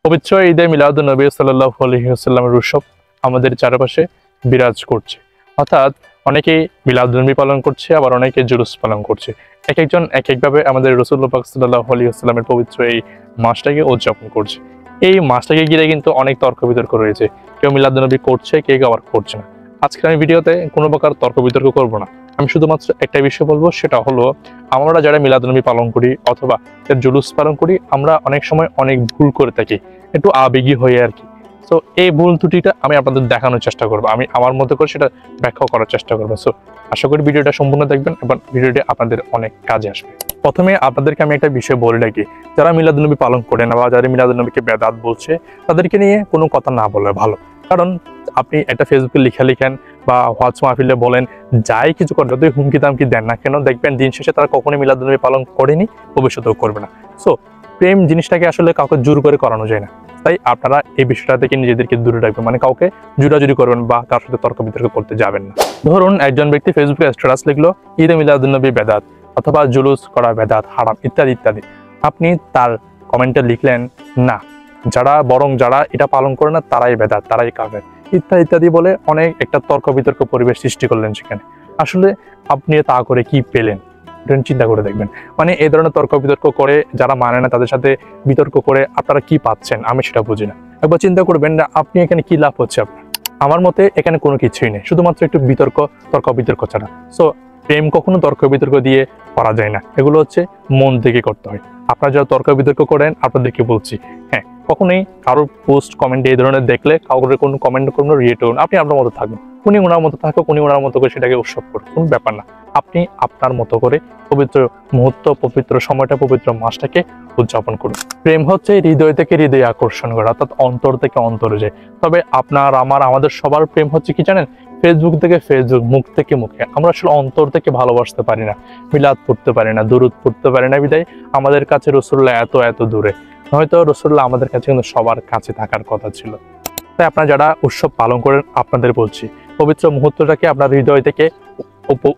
পবিত্র ঈদে মিলাদুন্নবী সাল্লাল্লাহু আলাইহি ওয়াসাল্লামের উৎসব আমাদের চারপাশে বিরাজ করছে। অর্থাৎ অনেকেই মিলাদুন্নবী পালন করছে, আবার অনেকে জুলুস পালন করছে। এক একজন এক একভাবে আমাদের রাসূলুল্লাহ পাক সাল্লাল্লাহু আলাইহি ওয়াসাল্লামের পবিত্র এই মাসটাকে উদযাপন করছে। এই মাসটাকে ঘিরে কিন্তু অনেক তর্ক বিতর্ক রয়েছে। কেউ মিলাদুন্নবী করছে, কেউ আবার করছে না। আজকে আমি ভিডিওতে কোনো প্রকার তর্ক বিতর্ক করব না। আমি শুধুমাত্র একটা বিষয় বলবো, সেটা হলো আমরা যারা মিলাদুন্নবী পালন করি অথবা জুলুস পালন করি, আমরা অনেক সময় অনেক ভুল করে থাকি, একটু আবেগী হয়ে আর কি। সো এই ভুল ত্রুটিটা আমি আপনাদের দেখানোর চেষ্টা করবো, আমি আমার মতো করে সেটা ব্যাখ্যা করার চেষ্টা করবো। সো আশা করি ভিডিওটা সম্পূর্ণ দেখবেন এবং ভিডিওটি আপনাদের অনেক কাজে আসবে। প্রথমে আপনাদেরকে আমি একটা বিষয় বলে রাখি, যারা মিলাদুন্নবী পালন করে না বা যারা মিলাদুন্নবীকে বেদাত বলছে, তাদেরকে নিয়ে কোনো কথা না বলে ভালো। কারণ আপনি একটা ফেসবুকে লিখেন বা হোয়াটস মাহফিলে বলেন, যাই কিছু করেন, যতই হুমকি দামকি দেন না কেন, দেখবেন দিন শেষে তারা কখনোই মিলাদুন্নবী পালন করেনি, ভবিষ্যতেও করবে না। সো প্রেম জিনিসটাকে আসলে কাউকে জোর করে করানো যায় না। তাই আপনারা এই বিষয়টা থেকে নিজেদেরকে দূরে রাখবেন, মানে কাউকে জোরাজুরি করবেন বা কার সাথে তর্ক বিতর্ক করতে যাবেন না। ধরুন একজন ব্যক্তি ফেসবুকে স্ট্যাটাস লিখলো ঈদে মিলাদুন্নবী বেদাত অথবা জুলুস করা বেদাত, হারাম ইত্যাদি ইত্যাদি। আপনি তার কমেন্টে লিখলেন না, যারা এটা পালন করে না তারাই বেদাত, তারাই কাফের ইত্যাদি ইত্যাদি বলে অনেক একটা তর্ক বিতর্ক পরিবেশ সৃষ্টি করলেন সেখানে। আসলে আপনি তা করে কি পেলেন চিন্তা করে দেখবেন। মানে এই ধরনের তর্ক বিতর্ক করে যারা মানে না তাদের সাথে বিতর্ক করে আপনারা কি পাচ্ছেন, আমি সেটা বুঝি না। একবার চিন্তা করবেন না আপনি এখানে কি লাভ হচ্ছে আপনার। আমার মতে এখানে কোনো কিছুই নেই, শুধুমাত্র একটু তর্ক বিতর্ক ছাড়া। সো প্রেম কখনো তর্ক বিতর্ক দিয়ে করা যায় না, এগুলো হচ্ছে মন থেকে করতে হয়। আপনারা যারা তর্ক বিতর্ক করেন আপনাদেরকে বলছি, হ্যাঁ, কখনোই কারোর পোস্ট কমেন্টে এই ধরনের দেখলে কাউকে কোনো কমেন্ট করুন, রিয়েক্ট করুন, আপনি আপনার মতো থাকবেন। উনি ওনার মতো থাকুক, উনি ওনার মতো করে সেটাকে উৎসব করুন, কোনো ব্যাপার না। আপনি আপনার মতো করে পবিত্র মুহূর্ত, পবিত্র সময়টা, পবিত্র মাসটাকে উদযাপন করুন। প্রেম হচ্ছে হৃদয় থেকে হৃদয়ে আকর্ষণ করা, অর্থাৎ অন্তর থেকে অন্তরে যায়। তবে আপনার আমাদের সবার প্রেম হচ্ছে কি জানেন, ফেসবুক থেকে ফেসবুক, মুখ থেকে মুখে। আমরা আসলে অন্তর থেকে ভালোবাসতে পারি না, মিলাদ পড়তে পারি না, দুরুদ পড়তে পারি না, বিদায় আমাদের কাছে রাসূলুল্লাহ এত দূরে। হয়তো রাসূলুল্লাহ আমাদের কাছে কিন্তু সবার কাছে থাকার কথা ছিল। তাই আপনারা যারা উৎসব পালন করেন আপনাদের বলছি, পবিত্র মুহূর্তটাকে আপনার হৃদয় থেকে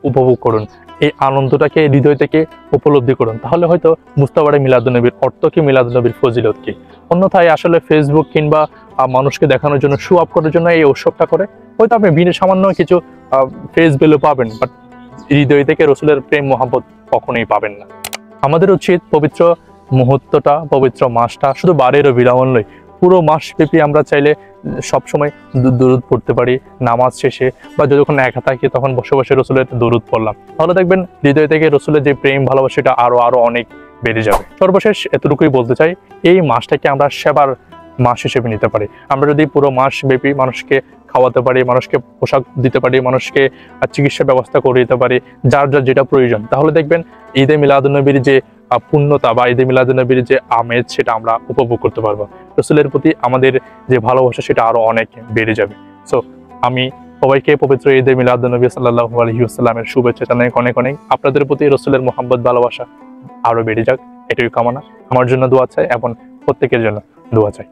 উপভোগ করুন, এই আনন্দটাকে হৃদয় থেকে উপলব্ধি করুন। তাহলে হয়তো বুঝতে পারে মিলাদুন্নবীর অর্থ কি, মিলাদুন্নবীর ফজিলত কি। অন্যথায় আসলে ফেসবুক কিংবা মানুষকে দেখানোর জন্য, শো আপ করার জন্য এই উৎসবটা করে, হয়তো আপনি সামান্য কিছু ফেস ভ্যালু পাবেন, বাট হৃদয় থেকে রাসূলের প্রেম মহব্বত কখনোই পাবেন না। আমাদের উচিত পবিত্র মুহূর্তটা, পবিত্র মাসটা শুধু বারেরও বিরামন নয়, পুরো মাস ব্যাপী আমরা চাইলে সবসময় দুরুদ পড়তে পারি। নামাজ শেষে বা যখন একা থাকি তখন বসে বসে রাসূলের দুরুদ পড়লাম, তাহলে দেখবেন হৃদয় থেকে রাসূলের যে প্রেম ভালোবাসাটা আরো অনেক বেড়ে যাবে। সর্বশেষ এতটুকুই বলতে চাই, এই মাসটাকে আমরা সেবার মাস হিসেবে নিতে পারি। আমরা যদি পুরো মাস ব্যাপী মানুষকে খাওয়াতে পারি, মানুষকে পোশাক দিতে পারি, মানুষকে চিকিৎসা ব্যবস্থা করে দিতে পারি, যার যেটা প্রয়োজন, তাহলে দেখবেন ঈদে মিলাদুন্নবীর যে পূর্ণতা বা ঈদে মিলাদুন্নবীর যে আমেজ, সেটা আমরা উপভোগ করতে পারবো। রাসূলের প্রতি আমাদের যে ভালোবাসা সেটা আরো অনেক বেড়ে যাবে। সো আমি সবাইকে পবিত্র ঈদে মিলাদুন্নবী সাল্লাল্লাহু আলাইহি ওয়াসাল্লামের শুভেচ্ছা জানাই অনেক। আপনাদের প্রতি রাসূলের মুহাব্বত, ভালোবাসা আরো বেড়ে যাক, এটাই কামনা। আমার জন্য দোয়া চাই এবং প্রত্যেকের জন্য দোয়া চাই।